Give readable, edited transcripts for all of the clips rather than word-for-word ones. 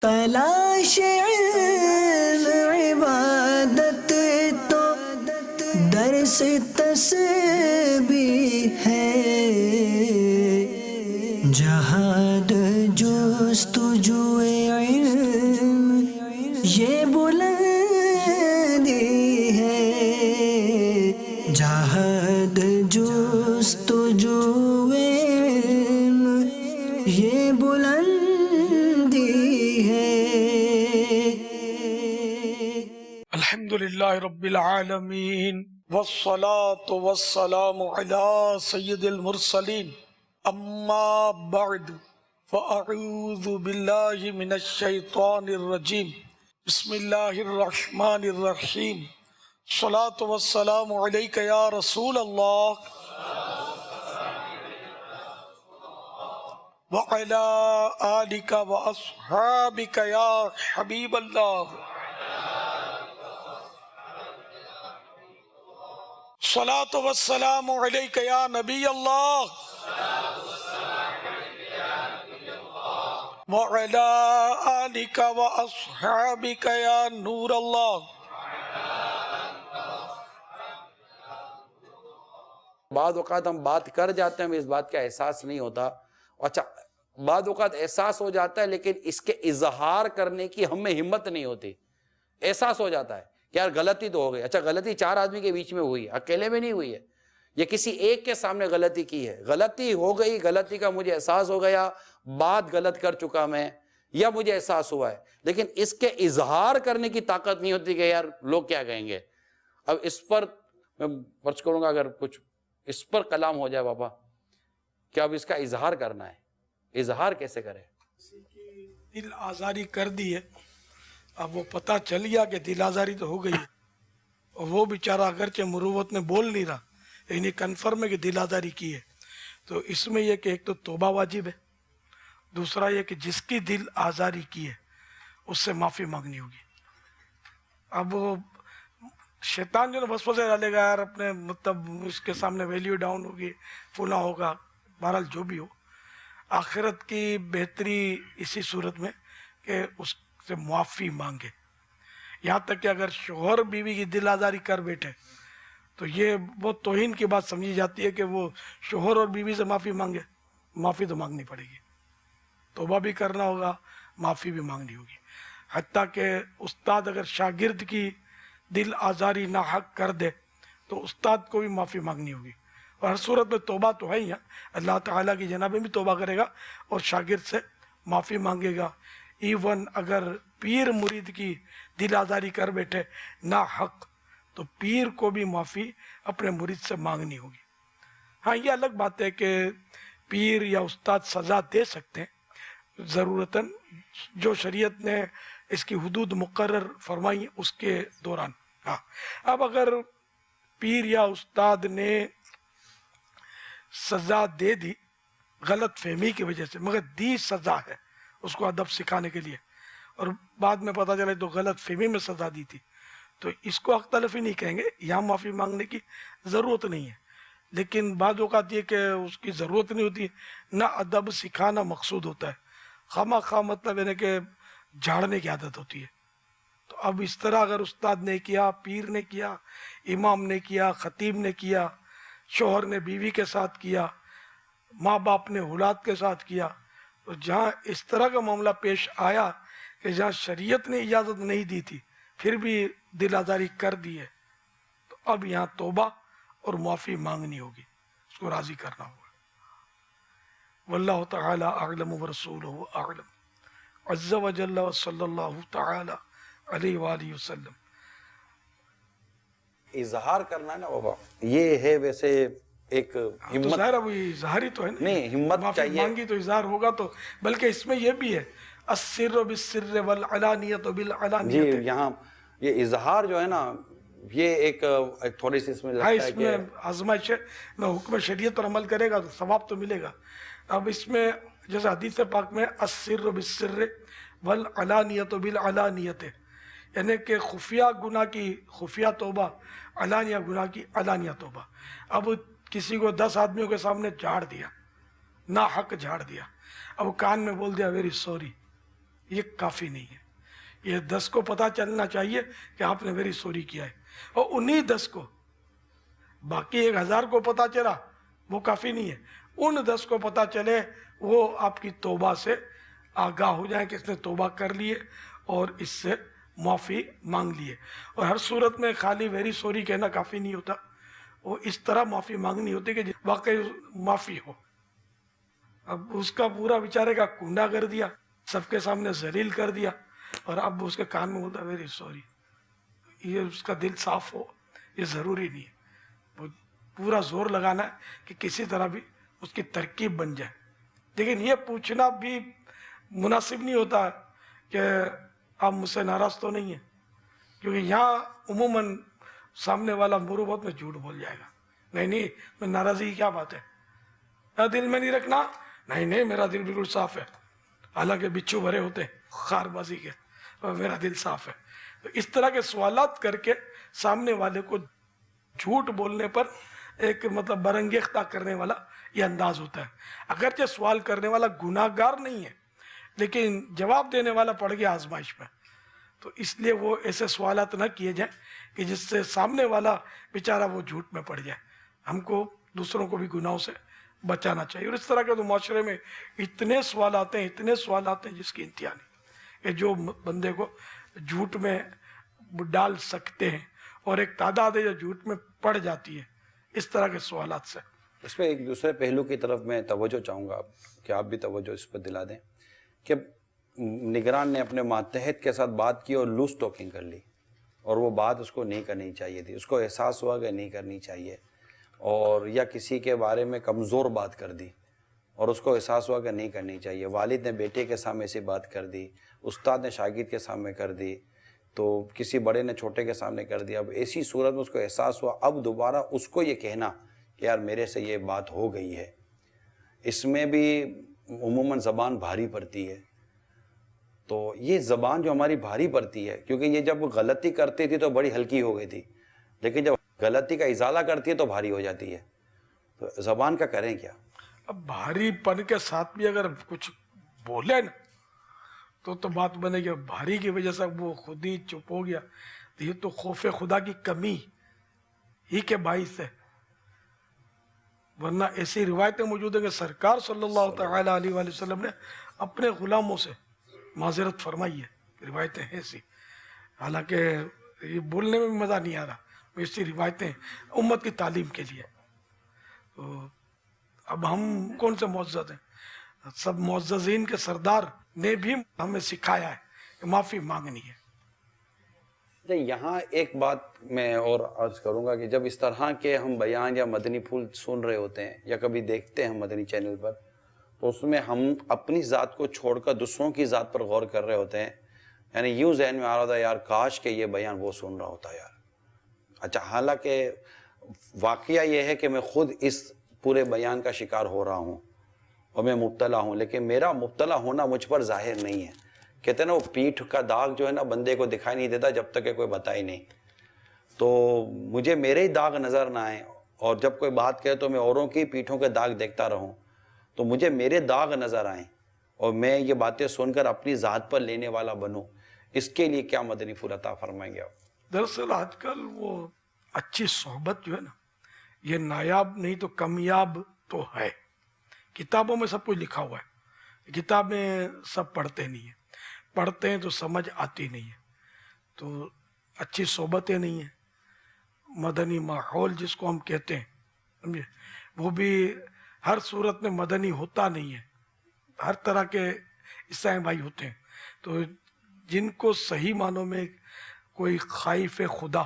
تلاش علم عبادت تو درس تسبیح ہے، جہاد جستجو علم یہ بلندی ہے، جہاد جستجو علم یہ بلندی ہے۔ الحمدللہ رب العالمین والصلاة والسلام علی سید المرسلین، اما بعد فاعوذ باللہ من الشیطان الرجیم، بسم اللہ الرحمن الرحیم، الصلاة والسلام علیک یا رسول اللہ وعلی آلک واصحابک یا حبیب اللہ، صلاۃ والسلام علیک یا نبی اللہ وعلی آلک واصحابک یا نور اللہ۔ بعض اوقات ہم بات کر جاتے ہیں، ہمیں اس بات کا احساس نہیں ہوتا، اچھا بعض اوقات احساس ہو جاتا ہے لیکن اس کے اظہار کرنے کی ہمیں ہمت نہیں ہوتی۔ احساس ہو جاتا ہے کہ یار غلطی تو ہو گئی، اچھا غلطی چار آدمی کے بیچ میں ہوئی ہے، اکیلے میں نہیں ہوئی ہے، یہ کسی ایک کے سامنے غلطی کی ہے، غلطی ہو گئی، غلطی کا مجھے احساس ہو گیا، بات غلط کر چکا میں یا مجھے احساس ہوا ہے، لیکن اس کے اظہار کرنے کی طاقت نہیں ہوتی کہ یار لوگ کیا کہیں گے۔ اب اس پر میں پرچ کروں گا، اگر کچھ اس پر کلام ہو جائے بابا کہ اب اس کا اظہار کرنا ہے، اظہار کیسے کرے؟ کسی کی دل آزاری کر دی ہے، اب وہ پتہ چل گیا کہ دل آزاری تو ہو گئی ہے، اور وہ بیچارہ اگرچہ مروت میں بول نہیں رہا لیکن یہ کنفرم ہے کہ دل آزاری کی ہے، تو اس میں یہ کہ ایک تو توبہ واجب ہے، دوسرا یہ کہ جس کی دل آزاری کی ہے اس سے معافی مانگنی ہوگی۔ اب وہ شیطان جو نا وسوسے ڈالے گا، یار اپنے مطلب اس کے سامنے ویلیو ڈاؤن ہوگی، فلاں ہوگا، بہرحال جو بھی ہو، آخرت کی بہتری اسی صورت میں کہ اس سے معافی مانگے۔ یہاں تک کہ اگر شوہر بیوی کی دل آزاری کر بیٹھے تو یہ بہت توہین کی بات سمجھی جاتی ہے کہ وہ شوہر اور بیوی سے معافی مانگے۔ معافی تو مانگنی پڑے گی، توبہ بھی کرنا ہوگا، معافی بھی مانگنی ہوگی۔ حتیٰ کہ استاد اگر شاگرد کی دل آزاری ناحق کر دے تو استاد کو بھی معافی مانگنی ہوگی، اور ہر صورت میں توبہ تو ہے ہی ہے، اللہ تعالیٰ کی جناب میں بھی توبہ کرے گا اور شاگرد سے معافی مانگے گا۔ ایون اگر پیر مرید کی دل آزاری کر بیٹھے ناحق تو پیر کو بھی معافی اپنے مرید سے مانگنی ہوگی۔ ہاں یہ الگ بات ہے کہ پیر یا استاد سزا دے سکتے ہیں ضرورتاً، جو شریعت نے اس کی حدود مقرر فرمائی اس کے دوران۔ ہاں اب اگر پیر یا استاد نے سزا دے دی غلط فہمی کی وجہ سے، مگر دی سزا ہے اس کو ادب سکھانے کے لیے، اور بعد میں پتہ چلے تو غلط فہمی میں سزا دی تھی، تو اس کو حق تلفی نہیں کہیں گے، یہاں معافی مانگنے کی ضرورت نہیں ہے۔ لیکن بعض اوقات یہ کہ اس کی ضرورت نہیں ہوتی، نہ ادب سکھانا مقصود ہوتا ہے، خواہ خواہ مطلب یعنی کہ جھاڑنے کی عادت ہوتی ہے۔ تو اب اس طرح اگر استاد نے کیا، پیر نے کیا، امام نے کیا، خطیب نے کیا، شوہر نے بیوی کے ساتھ کیا، ماں باپ نے اولاد کے ساتھ کیا، تو جہاں اس طرح کا معاملہ پیش آیا کہ جہاں شریعت نے اجازت نہیں دی تھی پھر بھی دل آزاری کر دی ہے، تو اب یہاں توبہ اور معافی مانگنی ہوگی، اس کو راضی کرنا ہوگا۔ واللہ تعالی اعلم ورسولہ اعلم، عز و جل و صلی اللہ تعالی علیہ وآلہ وسلم۔ اظہار کرنا ہے نا بابا، یہ ہے ویسے ایک تو ہمت، ظاہر ہے وہ اظہار ہی تو ہے نا، نہیں ہمت معافی چاہیے۔ مانگی تو اظہار ہوگا، تو بلکہ اس میں یہ بھی ہے السر بالسر والعلانیۃ جی بالعلانیۃ۔ یہاں یہ اظہار جو ہے نا، یہ ایک تھوڑی سی اس میں ہاں لگتا ہے اس کہ میں آزمائش ہے، میں حکم شریعت پر عمل کرے گا تو ثواب تو ملے گا۔ اب اس میں جیسے حدیث پاک میں السر بالسر والعلانیۃ بالعلانیۃ، یعنی کہ خفیہ گناہ کی خفیہ توبہ، علانیہ گناہ کی علانیہ توبہ۔ اب کسی کو 10 آدمیوں کے سامنے جھاڑ دیا، نا حق جھاڑ دیا، اب کان میں بول دیا ویری سوری، یہ کافی نہیں ہے. یہ 10 کو پتہ چلنا چاہیے کہ آپ نے ویری سوری کیا ہے, اور انہی 10 کو, باقی 1000 کو پتہ چلا وہ کافی نہیں ہے. ان 10 کو پتہ چلے وہ آپ کی توبہ سے آگاہ ہو جائیں کہ اس نے توبہ کر لیے اور اس سے معافی مانگ لیے. اور ہر صورت میں خالی ویری سوری کہنا کافی نہیں ہوتا, وہ اس طرح معافی مانگنی ہوتی کہ واقعی معافی ہو. اب اس کا پورا بیچارے کا کنڈا کر دیا, سب کے سامنے ذلیل کر دیا, اور اب اس کے کان میں بولتا ویری سوری. یہ اس کا دل صاف ہو, یہ ضروری نہیں ہے. وہ پورا زور لگانا ہے کہ کسی طرح بھی اس کی ترکیب بن جائے. لیکن یہ پوچھنا بھی مناسب نہیں ہوتا کہ آپ مجھ سے ناراض تو نہیں ہیں, کیونکہ یہاں عموماً سامنے والا مروت میں جھوٹ بول جائے گا. نہیں میں ناراضی کی کیا بات ہے, دل میں نہیں رکھنا. نہیں میرا دل بالکل صاف ہے, حالانکہ بچھو بھرے ہوتے ہیں خار بازی کے, اور میرا دل صاف ہے. تو اس طرح کے سوالات کر کے سامنے والے کو جھوٹ بولنے پر ایک مطلب برانگیختہ کرنے والا یہ انداز ہوتا ہے. اگرچہ سوال کرنے والا گناہ گار نہیں ہے, لیکن جواب دینے والا پڑ گیا آزمائش میں. تو اس لیے وہ ایسے سوالات نہ کیے جائیں کہ جس سے سامنے والا بیچارہ وہ جھوٹ میں پڑ جائے. ہم کو دوسروں کو بھی گناہوں سے بچانا چاہیے. اور اس طرح کے تو معاشرے میں اتنے سوال آتے ہیں جس کی انتہا نہیں, کہ جو بندے کو جھوٹ میں ڈال سکتے ہیں, اور ایک تعداد ہے جو جھوٹ میں پڑ جاتی ہے اس طرح کے سوالات سے. اس میں ایک دوسرے پہلو کی طرف میں توجہ چاہوں گا کہ آپ بھی توجہ اس پر دلا دیں کہ نگران نے اپنے ماتحت کے ساتھ بات کی اور لوز ٹاکنگ کر لی, اور وہ بات اس کو نہیں کرنی چاہیے تھی. اس کو احساس ہوا کہ نہیں کرنی چاہیے, اور یا کسی کے بارے میں کمزور بات کر دی اور اس کو احساس ہوا کہ نہیں کرنی چاہیے. والد نے بیٹے کے سامنے ایسی بات کر دی, استاد نے شاگرد کے سامنے کر دی, تو کسی بڑے نے چھوٹے کے سامنے کر دیا. اب ایسی صورت میں اس کو احساس ہوا, اب دوبارہ اس کو یہ کہنا کہ یار میرے سے یہ بات ہو گئی ہے, اس میں بھی عموماً زبان بھاری پڑتی ہے. تو یہ زبان جو ہماری بھاری پڑتی ہے, کیونکہ یہ جب غلطی کرتی تھی تو بڑی ہلکی ہو گئی تھی, لیکن جب غلطی کا ازالہ کرتی ہے تو بھاری ہو جاتی ہے. تو زبان کا کریں کیا؟ اب بھاری پن کے ساتھ بھی اگر کچھ بولے نا تو بات بنے گی. بھاری کی وجہ سے وہ خود ہی چپ ہو گیا, تو یہ تو خوف خدا کی کمی ہی کے باعث ہے. ورنہ ایسی روایتیں موجود ہیں کہ سرکار صلی اللہ تعالی علیہ وآلہ وسلم نے اپنے غلاموں سے معذرت فرمائی ہے. روایتیں ہیں ایسی, حالانکہ یہ بولنے میں بھی مزہ نہیں آ رہا, ایسی روایتیں امت کی تعلیم کے لیے. تو اب ہم کون سے معزز ہیں؟ سب معززین کے سردار نے بھی ہمیں سکھایا ہے کہ معافی مانگنی ہے. یہاں ایک بات میں اور عرض کروں گا کہ جب اس طرح کے ہم بیان یا مدنی پھول سن رہے ہوتے ہیں یا کبھی دیکھتے ہیں مدنی چینل پر, تو اس میں ہم اپنی ذات کو چھوڑ کر دوسروں کی ذات پر غور کر رہے ہوتے ہیں. یعنی یوں ذہن میں آ رہا تھا یار کاش کہ یہ بیان وہ سن رہا ہوتا یار. اچھا, حالانکہ واقعہ یہ ہے کہ میں خود اس پورے بیان کا شکار ہو رہا ہوں اور میں مبتلا ہوں, لیکن میرا مبتلا ہونا مجھ پر ظاہر نہیں ہے. کہتے ہیں نا وہ پیٹھ کا داغ جو ہے نا بندے کو دکھائی نہیں دیتا جب تک کہ کوئی بتائی نہیں. تو مجھے میرے ہی داغ نظر نہ آئے, اور جب کوئی بات کہے تو میں اوروں کی پیٹھوں کے داغ دیکھتا رہوں, تو مجھے میرے داغ نظر آئیں اور میں یہ باتیں سن کر اپنی ذات پر لینے والا بنوں. اس کے لیے کیا مدنی پھول عطا فرمائیں گے آپ؟ دراصل آج کل وہ اچھی صحبت جو ہے نا, یہ نایاب نہیں تو کمیاب تو ہے. کتابوں میں سب کچھ لکھا ہوا ہے, کتابیں سب پڑھتے نہیں ہیں, پڑھتے ہیں تو سمجھ آتی نہیں ہے. تو اچھی صحبتیں نہیں ہیں, مدنی ماحول جس کو ہم کہتے ہیں, سمجھے, وہ بھی ہر صورت میں مدنی ہوتا نہیں ہے. ہر طرح کے عیسائی بھائی ہوتے ہیں. تو جن کو صحیح معنوں میں کوئی خائف خدا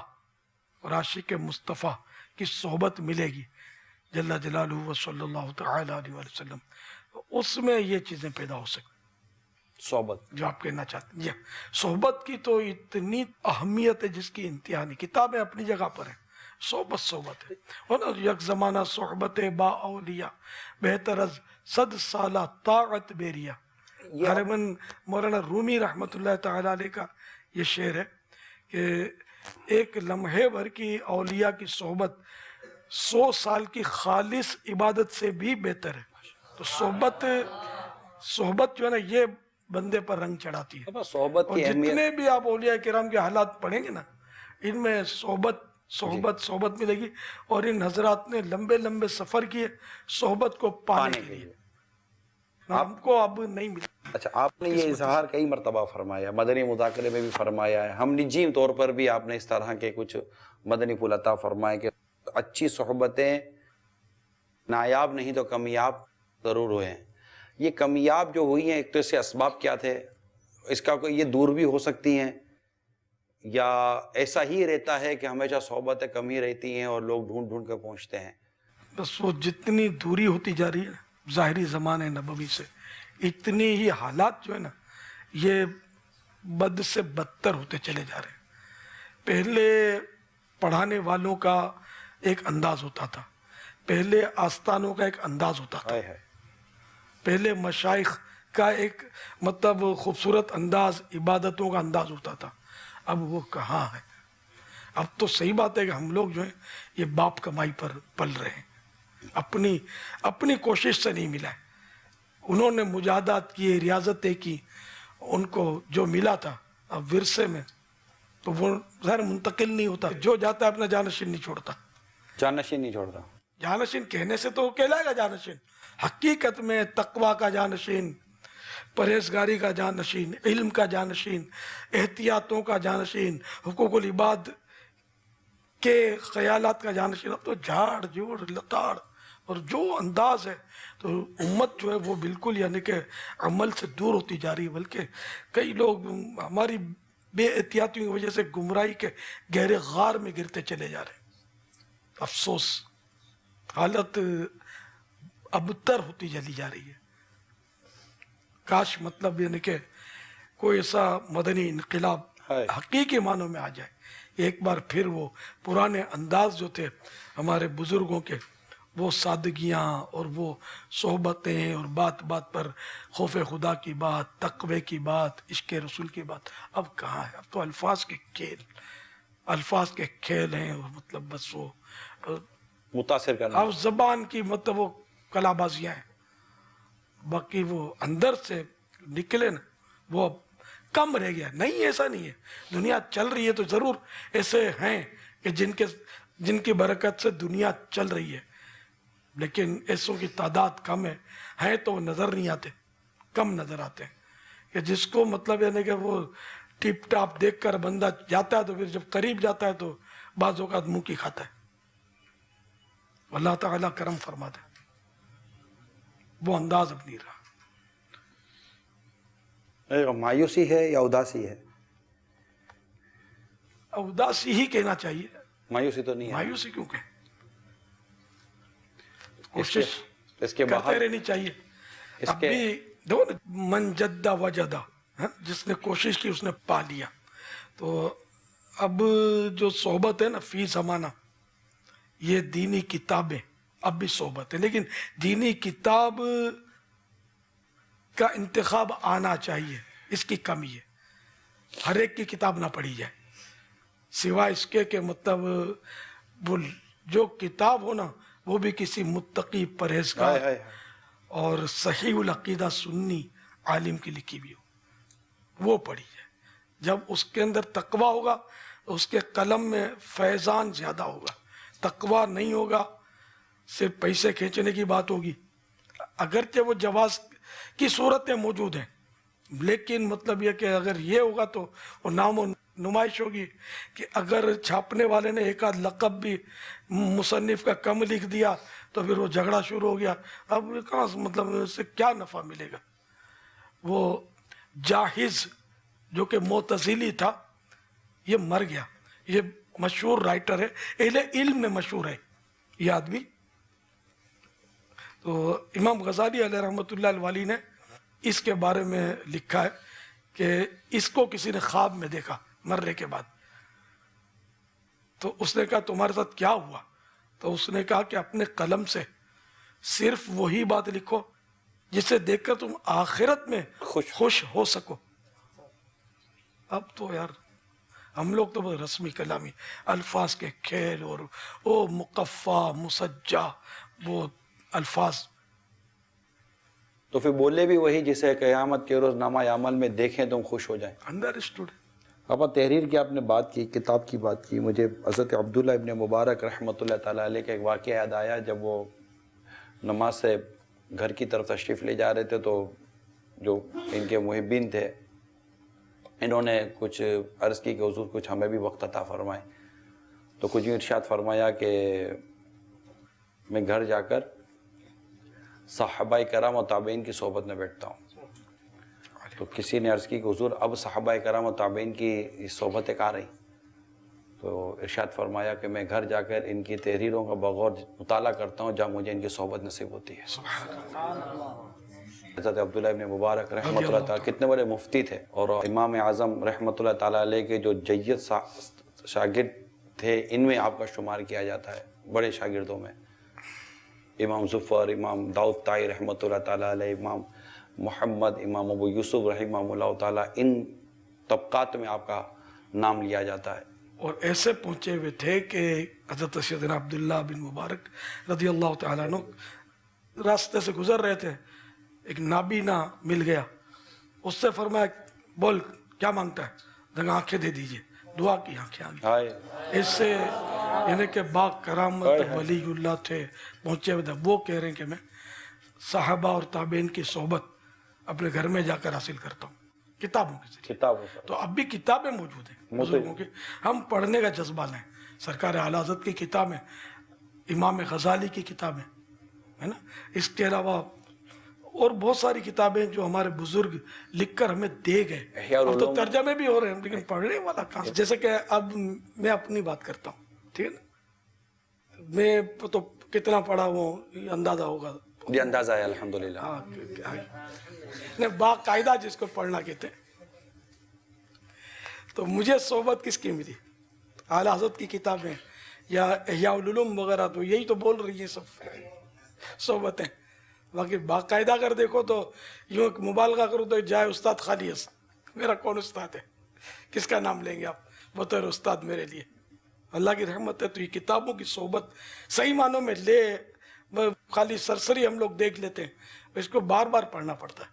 اور عاشق مصطفیٰ کی صحبت ملے گی جل جلالہ و صلی اللہ تعالی علیہ وسلم, تو اس میں یہ چیزیں پیدا ہو سکتی. صحبت جو آپ کہنا چاہتے ہیں, صحبت کی تو اتنی اہمیت ہے جس کی انتہا نہیں. کتابیں اپنی جگہ پر ہیں, صحبت ہے. اور یک زمانہ صحبت با اولیاء بہتر از 100 سالہ طاعت بیریا. غالباً مولانا رومی رحمۃ اللہ تعالی علیہ کا یہ شعر ہے کہ ایک لمحے بھر کی اولیاء کی صحبت 100 سال کی خالص عبادت سے بھی بہتر ہے. تو صحبت جو ہے نا یہ بندے پر رنگ چڑھاتی ہے. اب صحبت اور کی اہمیت، جتنے بھی آپ اولیاء کرام کے حالات پڑھیں گے نا، ان میں صحبت ملے گی. اور ان حضرات نے لمبے لمبے سفر کیے صحبت کو پانے کے لیے. ہم کو اب نہیں ملا. اچھا آپ نے یہ اظہار کئی مرتبہ فرمایا، مدنی مذاکرے میں بھی فرمایا ہے، ہم نجی طور پر بھی آپ نے اس طرح کے کچھ مدنی پھول عطا فرمائے کہ اچھی صحبتیں نایاب نہیں تو کمیاب ضرور ہوئے ہیں. یہ کمیاب جو ہوئی ہیں، ایک تو اس کے اسباب کیا تھے، اس کا کوئی یہ دور بھی ہو سکتی ہیں، یا ایسا ہی رہتا ہے کہ ہمیشہ صحبتیں کم ہی رہتی ہیں اور لوگ ڈھونڈ ڈھونڈ کے پہنچتے ہیں؟ بس وہ جتنی دوری ہوتی جا رہی ہے ظاہری زمانے نبوی سے، اتنی ہی حالات جو ہے نا یہ بد سے بدتر ہوتے چلے جا رہے ہیں. پہلے پڑھانے والوں کا ایک انداز ہوتا تھا، پہلے آستانوں کا ایک انداز ہوتا تھا، پہلے مشائخ کا ایک مطلب خوبصورت انداز، عبادتوں کا انداز ہوتا تھا. اب وہ کہاں ہے؟ اب تو صحیح بات ہے کہ ہم لوگ جو ہیں یہ باپ کمائی پر پل رہے ہیں، اپنی کوشش سے نہیں ملا ہے. انہوں نے مجاہدات کیے، ریاضتیں کی، ان کو جو ملا تھا اب ورثے میں تو وہ ظاہر منتقل نہیں ہوتا. جو جاتا ہے اپنا جانشین نہیں چھوڑتا. جانشین نہیں چھوڑتا. جانشین کہنے سے تو کہلائے گا جانشین، حقیقت میں تقوی کا جانشین، پرہیزگاری کا جانشین، علم کا جانشین، احتیاطوں کا جانشین، حقوق العباد کے خیالات کا جانشین. اب تو جھاڑ جوڑ لتاڑ اور جو انداز ہے تو امت جو ہے وہ بالکل یعنی کہ عمل سے دور ہوتی جا رہی ہے. بلکہ کئی لوگ ہماری بے احتیاطیوں کی وجہ سے گمراہی کے گہرے غار میں گرتے چلے جا رہے ہیں. افسوس، حالت ابتر ہوتی چلی جا رہی ہے. کاش مطلب یعنی کہ کوئی ایسا مدنی انقلاب حقیقی معنوں میں آ جائے، ایک بار پھر وہ پرانے انداز جو تھے ہمارے بزرگوں کے، وہ سادگیاں اور وہ صحبتیں اور بات بات پر خوف خدا کی بات، تقوی کی بات، عشق رسول کی بات اب کہاں ہے؟ اب تو الفاظ کے کھیل ہیں، اور مطلب بس وہ متاثر کرنا، اب زبان کی مطلب وہ کلا بازیاں ہیں. باقی وہ اندر سے نکلے نا وہ اب کم رہ گیا. نہیں، ایسا نہیں ہے. دنیا چل رہی ہے تو ضرور ایسے ہیں کہ جن کی برکت سے دنیا چل رہی ہے، لیکن ایسوں کی تعداد کم ہے تو وہ نظر نہیں آتے، کم نظر آتے ہیں. کہ جس کو مطلب یعنی کہ وہ ٹپ ٹاپ دیکھ کر بندہ جاتا ہے تو پھر جب قریب جاتا ہے تو بعض اوقات منہ کی کھاتا ہے. اللہ تعالیٰ کرم فرما دے. وہ انداز اب نہیں رہا. مایوسی ہے یا اداسی ہے؟ اداسی ہی کہنا چاہیے. مایوسی تو نہیں ہے. مایوسی کیوں کہ کوشش اس کے کرتے رہنی چاہیے. اب بھی دیکھو نا، من جدہ وجدہ، جس نے کوشش کی اس نے پا لیا. تو اب جو صحبت ہے نا فی زمانہ، یہ دینی کتابیں اب بھی صحبت ہے، لیکن دینی کتاب کا انتخاب آنا چاہیے. اس کی کمی ہے. ہر ایک کی کتاب نہ پڑھی جائے، سوائے اس کے کہ مطلب وہ جو کتاب ہو نا وہ بھی کسی متقی پرہیزگار اور صحیح العقیدہ سنی عالم کی لکھی بھی ہو، وہ پڑھی جائے. جب اس کے اندر تقوی ہوگا تو اس کے قلم میں فیضان زیادہ ہوگا. تقوی نہیں ہوگا، صرف پیسے کھینچنے کی بات ہوگی. اگرچہ وہ جواز کی صورتیں موجود ہیں، لیکن مطلب یہ کہ اگر یہ ہوگا تو وہ نام و نمائش ہوگی کہ اگر چھاپنے والے نے ایک آدھ لقب بھی مصنف کا کم لکھ دیا تو پھر وہ جھگڑا شروع ہو گیا. اب کہاں مطلب اس سے کیا نفع ملے گا؟ وہ جاہز جو کہ معتزلی تھا یہ مر گیا. یہ مشہور رائٹر ہے، اہل علم میں مشہور ہے یہ آدمی. تو امام غزالی علیہ رحمۃ اللہ الوالی نے اس کے بارے میں لکھا ہے کہ اس کو کسی نے خواب میں دیکھا مرنے کے بعد. تو اس نے کہا تمہارے ساتھ کیا ہوا؟ تو اس نے کہا کہ اپنے قلم سے صرف وہی بات لکھو جسے دیکھ کر تم آخرت میں خوش ہو سکو. اب تو یار ہم لوگ تو بہت رسمی کلامی، الفاظ کے کھیل اور وہ مقفع مسجع وہ الفاظ. تو پھر بولے بھی وہی جسے قیامت کے روز نامہ عمل میں دیکھیں تو ہم خوش ہو جائیں. انڈرسٹوڈ. پاپا تحریر کی آپ نے بات کی، کتاب کی بات کی، مجھے حضرت عبداللہ ابن مبارک رحمۃ اللہ تعالیٰ علیہ کا ایک واقعہ یاد آیا. جب وہ نماز سے گھر کی طرف تشریف لے جا رہے تھے تو جو ان کے محبین تھے انہوں نے کچھ عرض کی کہ حضور کچھ ہمیں بھی وقت عطا فرمائیں. تو کچھ یوں ارشاد فرمایا کہ میں گھر جا کر صحابہ کرام و تابعین کی صحبت میں بیٹھتا ہوں. تو کسی نے عرض کی کہ حضور اب صحابہ کرام و تابعین کی صحبتیں کہاں رہی؟ تو ارشاد فرمایا کہ میں گھر جا کر ان کی تحریروں کا بغور مطالعہ کرتا ہوں جہاں مجھے ان کی صحبت نصیب ہوتی ہے. حضرت عبداللہ ابن مبارک رحمۃ اللہ تعالیٰ کتنے بڑے مفتی تھے، اور امام اعظم رحمۃ اللہ تعالیٰ علیہ کے جو جید شاگرد تھے ان میں آپ کا شمار کیا جاتا ہے، بڑے شاگردوں میں. امام ظفر، امام داؤد طائی رحمۃ اللہ تعالیٰ علیہ، امام محمد، امام ابو یوسف رحمہ اللہ تعالیٰ، ان طبقات میں آپ کا نام لیا جاتا ہے. اور ایسے پہنچے ہوئے تھے کہ حضرت سیدنا عبداللہ بن مبارک رضی اللہ تعالیٰ عنہ راستے سے گزر رہے تھے، ایک نابینا مل گیا، اس سے فرمایا بول کیا مانگتا ہے؟ دنگا آنکھیں دے دیجئے. دعا کی، آنکھیں آگئی. اس سے یعنی کہ با کرامت ولی اللہ تھے، پہنچے ہوئے تھے. وہ کہہ رہے ہیں کہ میں صحابہ اور تابعین کی صحبت اپنے گھر میں جا کر حاصل کرتا ہوں کتابوں کے ذریعے. تو اب بھی کتابیں موجود ہیں بزرگوں کی، ہم پڑھنے کا جذبہ لیں. سرکار اعلیٰ حضرت کی کتابیں، امام غزالی کی کتابیں ہے نا، اس کے علاوہ اور بہت ساری کتابیں جو ہمارے بزرگ لکھ کر ہمیں دے گئے. اب تو ترجمے بھی ہو رہے ہیں لیکن پڑھنے والا کہاں. جیسے کہ اب میں اپنی بات کرتا ہوں، ٹھیک ہے نا، میں تو کتنا پڑھا ہوں اندازہ ہوگا. یہ اندازہ ہے الحمدللہ. باقاعدہ جس کو پڑھنا کہتے ہیں. تو مجھے صحبت کس کی ملی؟ اعلیٰ حضرت کی کتابیں یا احیاء العلوم وغیرہ، تو یہی تو بول رہی ہیں سب صحبتیں. باقی باقاعدہ اگر دیکھو تو یوں مبالغہ کرو تو جائے استاد خالی ہے. میرا کون استاد ہے؟ کس کا نام لیں گے آپ بطور استاد میرے لیے؟ اللہ کی رحمت ہے. تو یہ کتابوں کی صحبت صحیح معنوں میں لے، خالی سرسری ہم لوگ دیکھ لیتے ہیں، اس کو بار بار پڑھنا پڑتا ہے.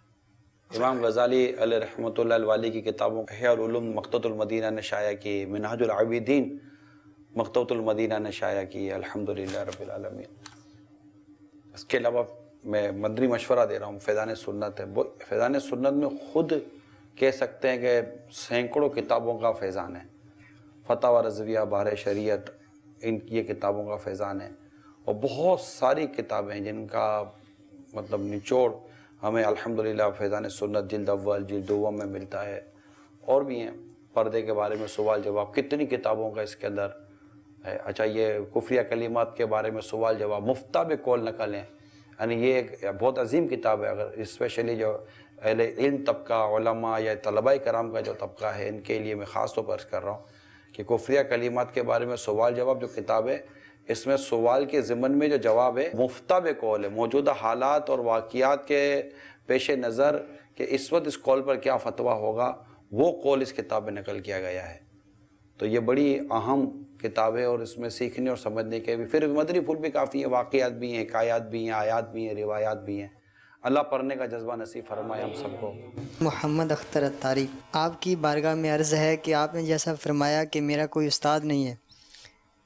امام غزالی علیہ رحمۃ اللہ الوالی کی کتابوں احیاء العلوم مکتبۃ المدینہ نے شائع کی، منہاج العابدین مکتبۃ المدینہ نے شائع کی. الحمدللہ رب العالمین. اس کے علاوہ میں مدنی مشورہ دے رہا ہوں، فیضان سنت ہے. فیضان سنت میں خود کہہ سکتے ہیں کہ سینکڑوں کتابوں کا فیضان ہے. فتاوی رضویہ، بحر شریعت، یہ کتابوں کا فیضان ہے. اور بہت ساری کتابیں ہیں جن کا مطلب نچوڑ ہمیں الحمدللہ فیضان سنت جلد اول جلد دوم میں ملتا ہے. اور بھی ہیں، پردے کے بارے میں سوال جواب، کتنی کتابوں کا اس کے اندر ہے. اچھا، یہ کفریہ کلمات کے بارے میں سوال جواب، مفتاب قول نقل ہیں، یعنی یہ ایک بہت عظیم کتاب ہے. اگر اسپیشلی جو اہل علم طبقہ، علماء یا طلباء کرام کا جو طبقہ ہے، ان کے لیے میں خاص طور پر عرض کر رہا ہوں کہ کفریہ کلمات کے بارے میں سوال جواب جو کتاب ہے، اس میں سوال کے ضمن میں جو جواب ہے مفتاب قول ہے، موجودہ حالات اور واقعات کے پیش نظر کہ اس وقت اس قول پر کیا فتویٰ ہوگا، وہ قول اس کتاب میں نقل کیا گیا ہے. تو یہ بڑی اہم کتاب ہے اور اس میں سیکھنے اور سمجھنے کے بھی پھر مدنی پھول بھی کافی ہیں، واقعات بھی ہیں، حکایات بھی ہیں، آیات بھی ہیں، روایات بھی ہیں. اللہ پڑھنے کا جذبہ نصیب فرمائے ہم سب کو. محمد اختر اتاری، آپ کی بارگاہ میں عرض ہے کہ آپ نے جیسا فرمایا کہ میرا کوئی استاد نہیں ہے،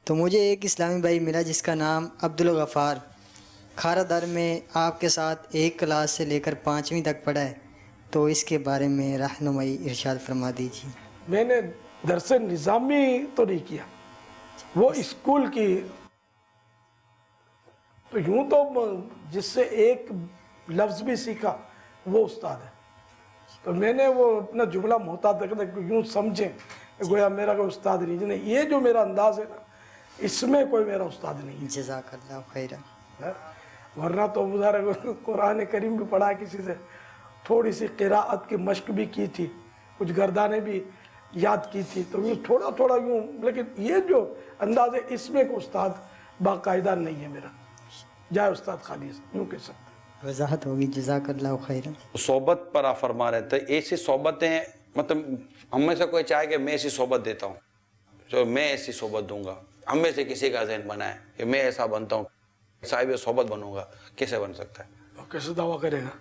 تو مجھے ایک اسلامی بھائی ملا جس کا نام عبدالغفار، کھارا در میں آپ کے ساتھ 1 کلاس سے لے کر 5ویں تک پڑھا ہے، تو اس کے بارے میں رہنمائی ارشاد فرما دیجیے. میں نے درس نظامی تو نہیں کیا، وہ اسکول کی، تو یوں تو جس سے ایک لفظ بھی سیکھا وہ استاد ہے. تو میں نے وہ اپنا جملہ محتاط رکھنا کہ یوں سمجھیں گویا میرا کوئی استاد نہیں. یہ جو میرا انداز ہے نا، اس میں کوئی میرا استاد نہیں ہے. جزاک اللہ خیرا. ورنہ تو ظاہر قرآن کریم بھی پڑھا کسی سے، تھوڑی سی قراءت کی مشق بھی کی تھی، کچھ گردانیں بھی یاد کی تھی، تو یوں تھوڑا تھوڑا یوں. لیکن یہ جو انداز ہے اس میں کوئی استاد باقاعدہ نہیں ہے میرا، جائے استاد خالی یوں کہہ سکتے. وضاحت ہوگی. جزاک اللہ خیرا. صحبت پر آپ فرما رہے تھے، ایسی صحبتیں مطلب ہم میں سے کوئی چاہے کہ میں ایسی صحبت دیتا ہوں، جو میں ایسی صحبت دوں گا، ہم میں سے کسی کا ذہن بنائے کہ میں ایسا بنتا ہوں، صاحب صحبت بنوں گا، کیسے بن سکتا ہے؟ کیسے دعویٰ کرے گا؟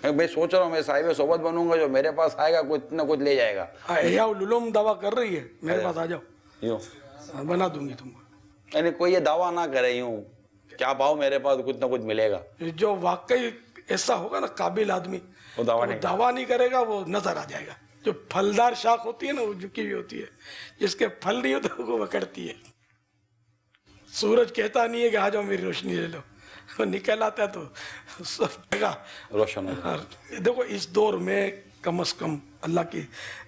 میں سوچ رہا ہوں میں صاحب صحبت بنوں گا, جو میرے پاس آئے گا کچھ نہ کچھ لے جائے گا. احیاء العلوم دعویٰ کر رہی ہے, میرے پاس آ جاؤ, یوں بنا دوں گی تم کو. یعنی کوئی یہ دعویٰ نہ کرے یوں کیا پاؤ میرے پاس کچھ نہ کچھ ملے گا. جو واقعی ایسا ہوگا نا قابل آدمی, وہ دعویٰ نہیں کرے گا, وہ نظر آ جائے گا. جو پھلدار شاخ ہوتی ہے نا وہ جھکی ہوئی ہوتی ہے, جس کے پھل نہیں ہوتے وہ کرتی ہے. سورج کہتا نہیں ہے کہ آ جاؤ میری روشنی لے لو, وہ نکل آتا ہے تو سب جگہ روشن ہو. دیکھو اس دور میں کم از کم اللہ کی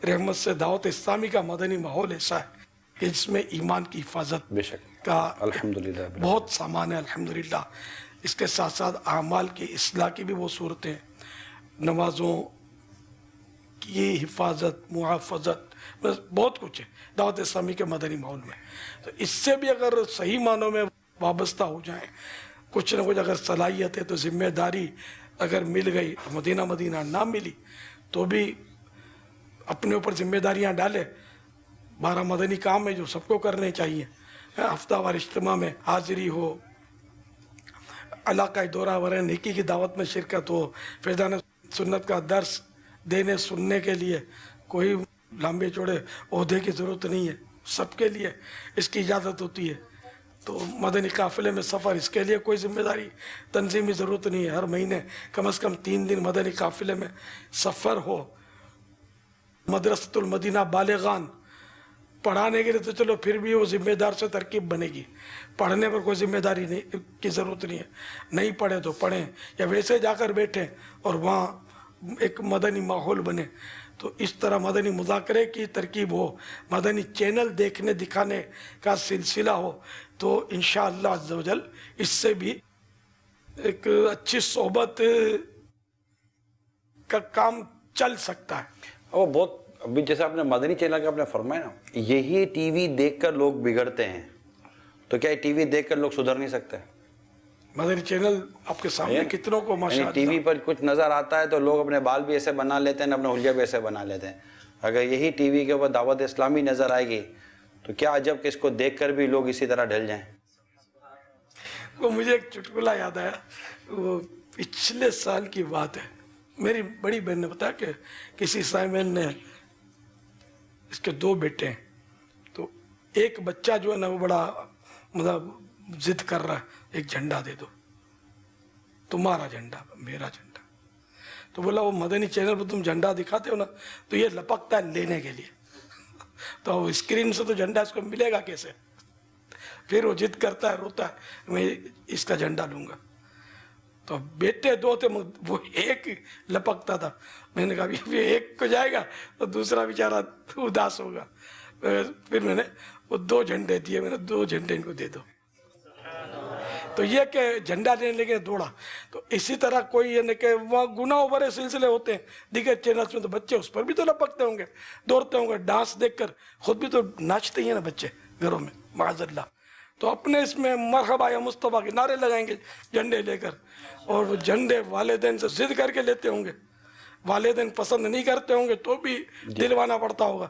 رحمت سے دعوت اسلامی کا مدنی ماحول ایسا ہے کہ جس میں ایمان کی حفاظت بے شک کا الحمدللہ بہت سامان ہے الحمدللہ. اس کے ساتھ ساتھ اعمال کی اصلاح کی بھی وہ صورتیں, نمازوں کی حفاظت, محافظت, بہت کچھ ہے دعوت اسلامی کے مدنی ماحول میں. تو اس سے بھی اگر صحیح معنوں میں وابستہ ہو جائیں, کچھ نہ کچھ اگر صلاحیت ہے تو ذمہ داری اگر مل گئی, مدینہ نہ ملی تو بھی اپنے اوپر ذمہ داریاں ڈالے. 12 مدنی کام ہے جو سب کو کرنے چاہیے. ہفتہ وار اجتماع میں حاضری ہو, علاقائی دورہ ورے, نیکی کی دعوت میں شرکت ہو, فیضان سنت کا درس دینے سننے کے لیے کوئی لمبے چوڑے عہدے کی ضرورت نہیں ہے, سب کے لیے اس کی اجازت ہوتی ہے. تو مدنی قافلے میں سفر, اس کے لیے کوئی ذمہ داری تنظیمی ضرورت نہیں ہے. ہر مہینے کم از کم 3 دن مدنی قافلے میں سفر ہو. مدرسۃ المدینہ بالغان پڑھانے کے لیے تو چلو پھر بھی وہ ذمہ دار سے ترکیب بنے گی, پڑھنے پر کوئی ذمہ داری نہیں کی ضرورت نہیں ہے. نہیں پڑھے تو پڑھیں یا ویسے جا کر بیٹھیں اور وہاں ایک مدنی ماحول بنے. تو اس طرح مدنی مذاکرے کی ترکیب ہو, مدنی چینل دیکھنے دکھانے کا سلسلہ ہو, تو انشاءاللہ عز و جل اس سے بھی ایک اچھی صحبت کا کام چل سکتا ہے. وہ بہت ابھی جیسے آپ نے مدنی چینل کا آپ نے فرمایا نا, یہی ٹی وی دیکھ کر لوگ بگڑتے ہیں, تو کیا ٹی وی دیکھ کر لوگ سدھر نہیں سکتے؟ مدنی چینل آپ کے سامنے کتنوں کو ماشاءاللہ ٹی وی پر کچھ نظر آتا ہے تو لوگ اپنے بال بھی ایسے بنا لیتے ہیں, اپنے حلیہ بھی ایسے بنا لیتے ہیں. اگر یہی ٹی وی کے اوپر دعوت اسلامی نظر آئے گی تو کیا عجب کہ اس کو دیکھ کر بھی لوگ اسی طرح ڈھل جائیں. وہ مجھے ایک چٹکلا یاد آیا, وہ پچھلے سال کی بات ہے. میری بڑی بہن نے بتایا کہ کسی سائمن نے, اس کے 2 بیٹے ہیں, تو ایک بچہ جو ہے نا وہ بڑا مطلب ضد کر رہا ہے, ایک جھنڈا دے دو, تمہارا جھنڈا میرا جھنڈا. تو بولا وہ مدنی چینل پر تم جھنڈا دکھاتے ہو نا تو یہ لپکتا ہے لینے کے لیے, تو اسکرین سے تو جھنڈا اس کو ملے گا کیسے. پھر وہ ضد کرتا ہے, روتا ہے, میں اس کا جھنڈا لوں گا. تو بیٹے 2 تھے, وہ ایک لپکتا تھا. میں نے کہا ابھی ایک کو جائے گا تو دوسرا بیچارہ اداس ہوگا. پھر میں نے وہ 2 جھنڈے دیے, میں نے 2 جھنڈے ان کو دے دو. تو یہ کہ جھنڈا لینے لگے دوڑا. تو اسی طرح کوئی یعنی کہ وہاں گناہ بھرے سلسلے ہوتے ہیں دیگر چینلز میں, تو بچے اس پر بھی تو لپکتے ہوں گے, دوڑتے ہوں گے. ڈانس دیکھ کر خود بھی تو ناچتے ہی ہیں نا بچے گھروں میں معاذ اللہ. تو اپنے اس میں مرحبا یا مصطفیٰ کے نعرے لگائیں گے جھنڈے لے کر, اور وہ جھنڈے والدین سے ضد کر کے لیتے ہوں گے. والدین پسند نہیں کرتے ہوں گے تو بھی دلوانا پڑتا ہوگا.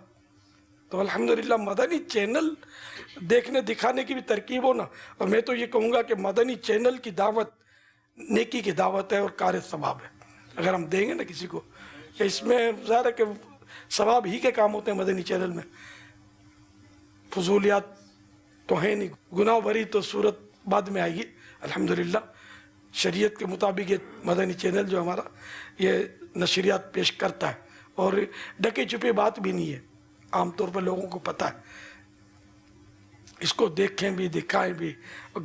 تو الحمدللہ مدنی چینل دیکھنے دکھانے کی بھی ترکیب ہو نا. اور میں تو یہ کہوں گا کہ مدنی چینل کی دعوت نیکی کی دعوت ہے اور کار ثواب ہے. اگر ہم دیں گے نا کسی کو, کہ اس میں ظاہر ہے کہ ثواب ہی کے کام ہوتے ہیں مدنی چینل میں. فضولیات تو ہے نہیں, گناہ بری تو صورت بعد میں آئے گی. الحمدللہ شریعت کے مطابق یہ مدنی چینل جو ہمارا یہ نشریات پیش کرتا ہے, اور ڈکی چھپی بات بھی نہیں ہے, عام طور پر لوگوں کو پتہ ہے. اس کو دیکھیں بھی دکھائیں بھی.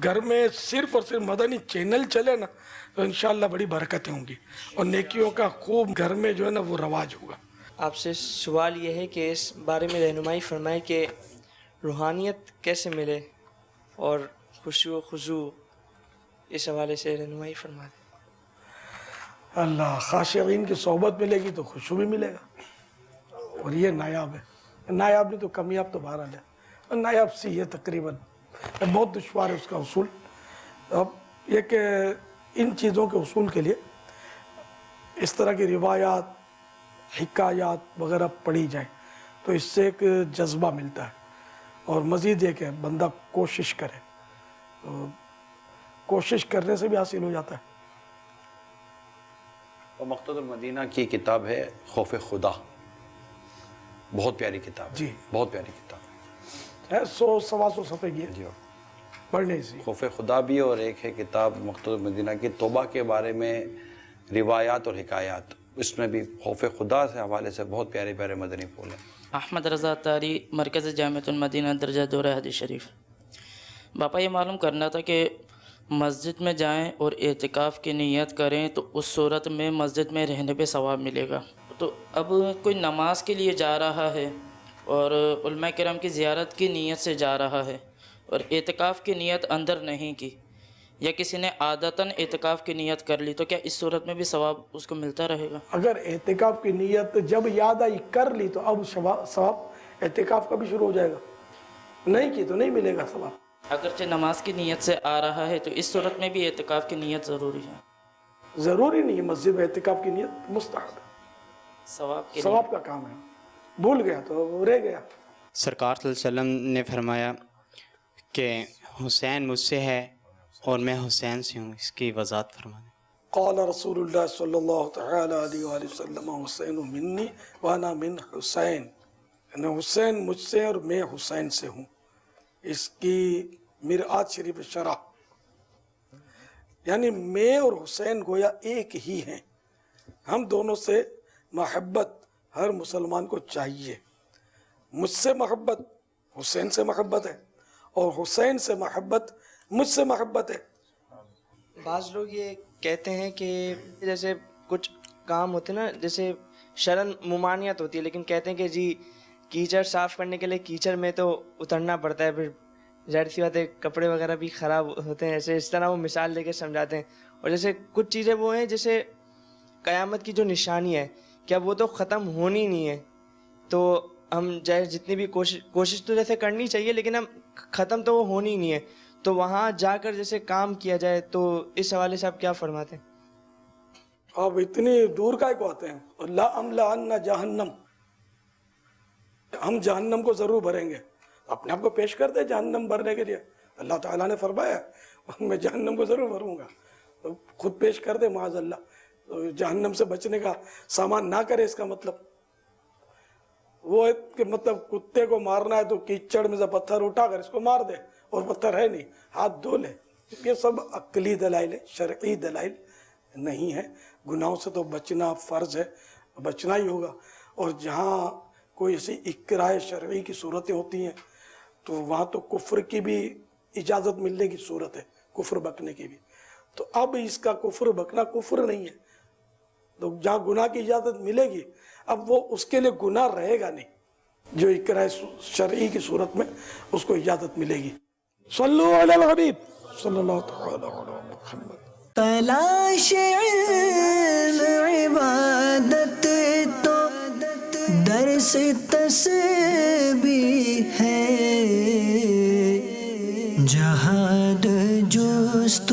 گھر میں صرف اور صرف مدنی چینل چلے نا تو انشاءاللہ بڑی برکتیں ہوں گی, اور نیکیوں کا خوب گھر میں جو ہے نا وہ رواج ہوگا. آپ سے سوال یہ ہے کہ اس بارے میں رہنمائی فرمائیں کہ روحانیت کیسے ملے اور خشوع و خضوع, اس حوالے سے رہنمائی فرما دیں. اللہ خاشعین کی صحبت ملے گی تو خشوع بھی ملے گا, اور یہ نایاب ہے. نایاب نہیں تو کمیاب تو بہرحال ہے, اور نایاب سی ہے تقریباً, بہت دشوار ہے اس کا اصول. اب یہ کہ ان چیزوں کے اصول کے لیے اس طرح کی روایات حکایات وغیرہ پڑھی جائیں تو اس سے ایک جذبہ ملتا ہے. اور مزید یہ کہ بندہ کوشش کرے, تو کوشش کرنے سے بھی حاصل ہو جاتا ہے. اور مقتدى المدینہ کی کتاب ہے خوف خدا، بہت پیاری کتاب ہے، جی بہت پیاری کتاب ہے، 100-125 صفحے کی ہے، جی پڑھنے سے خوف خدا بھی، اور ایک ہے کتاب مقتدى المدینہ کی توبہ کے بارے میں روایات اور حکایات، اس میں بھی خوف خدا سے حوالے سے بہت پیارے پیارے مدنی پھول ہیں۔ احمد رضا تاری، مرکز جامعۃ المدینہ، درجہ دورہ حدیث شریف۔ باپا یہ معلوم کرنا تھا کہ مسجد میں جائیں اور اعتکاف کی نیت کریں تو اس صورت میں مسجد میں رہنے پہ ثواب ملے گا۔ تو اب کوئی نماز کے لیے جا رہا ہے اور علماء کرام کی زیارت کی نیت سے جا رہا ہے اور اعتکاف کی نیت اندر نہیں کی، یا کسی نے عادتاً اعتکاف کی نیت کر لی، تو کیا اس صورت میں بھی ثواب اس کو ملتا رہے گا؟ اگر اعتکاف کی نیت جب یاد آئی کر لی تو اب ثواب اعتکاف کا بھی شروع ہو جائے گا، نہیں کی تو نہیں ملے گا ثواب۔ اگرچہ نماز کی نیت سے آ رہا ہے تو اس صورت میں بھی اعتکاف کی نیت ضروری ہے؟ ضروری نہیں ہے، مسجد میں اعتکاف کی نیت مستحب ہے، ثواب کے ثواب کا کام ہے، بھول گیا تو رہ گیا۔ سرکار صلی اللہ علیہ وسلم نے فرمایا کہ حسین مجھ سے ہے اور میں حسین سے ہوں، اس کی وضاحت فرما دیں۔ قال رسول اللہ صلی اللہ تعالی علیہ وآلہ وسلم حسین منی وانا من حسین، یعنی حسین مجھ سے اور میں حسین سے ہوں، اس کی مرآت شریف شرح، یعنی میں اور حسین گویا ایک ہی ہیں، ہم دونوں سے محبت ہر مسلمان کو چاہیے، مجھ سے محبت حسین سے محبت ہے اور حسین سے محبت مجھ سے محبت ہے۔ بعض لوگ یہ کہتے ہیں کہ جیسے کچھ کام ہوتے ہیں نا، جیسے شرعاً ممانعت ہوتی ہے، لیکن کہتے ہیں کہ جی کیچڑ صاف کرنے کے لیے کیچڑ میں تو اترنا پڑتا ہے، پھر ظاہر سی بات ہے کپڑے وغیرہ بھی خراب ہوتے ہیں، ایسے اس طرح وہ مثال لے کے سمجھاتے ہیں۔ اور جیسے کچھ چیزیں وہ ہیں جیسے قیامت کی جو نشانی ہے، کیا وہ تو ختم ہونی نہیں ہے، تو ہم جتنی بھی کوشش تو جیسے کرنی چاہیے، لیکن ہم ختم تو وہ ہونی نہیں ہے، تو وہاں جا کر جیسے کام کیا جائے، تو اس حوالے سے آپ کیا فرماتے ہیں؟ آپ اتنی دور کا کو آتے ہیں، لا املأن جہنم، ہم جہنم کو ضرور بھریں گے، اپنے آپ کو پیش کر دے جہنم بھرنے کے لیے، اللہ تعالیٰ نے فرمایا میں جہنم کو ضرور بھروں گا، تو خود پیش کر دے معاذ اللہ، تو جہنم سے بچنے کا سامان نہ کرے، اس کا مطلب وہ ہے کہ مطلب کتے کو مارنا ہے تو کیچڑ میں سے پتھر اٹھا کر اس کو مار دے، اور پتھر ہے نہیں، ہاتھ دھو لے، یہ سب عقلی دلائل ہے، شرعی دلائل نہیں ہے۔ گناہوں سے تو بچنا فرض ہے، بچنا ہی ہوگا، اور جہاں کوئی ایسی اکراہ شرعی کی صورتیں ہوتی ہیں تو وہاں تو کفر کی بھی اجازت ملنے کی صورت ہے، کفر بکنے کی بھی، تو اب اس کا کفر بکنا کفر نہیں ہے، تو جہاں گناہ کی اجازت ملے گی اب وہ اس کے لیے گناہ رہے گا نہیں، جو اکراہ شرعی کی صورت میں اس کو اجازت ملے گی۔ صلو علی الحبیب صلی اللہ تعالی علی محمد۔ تلاش علم عبادت تو درس تسبیح ہے، جہاد جست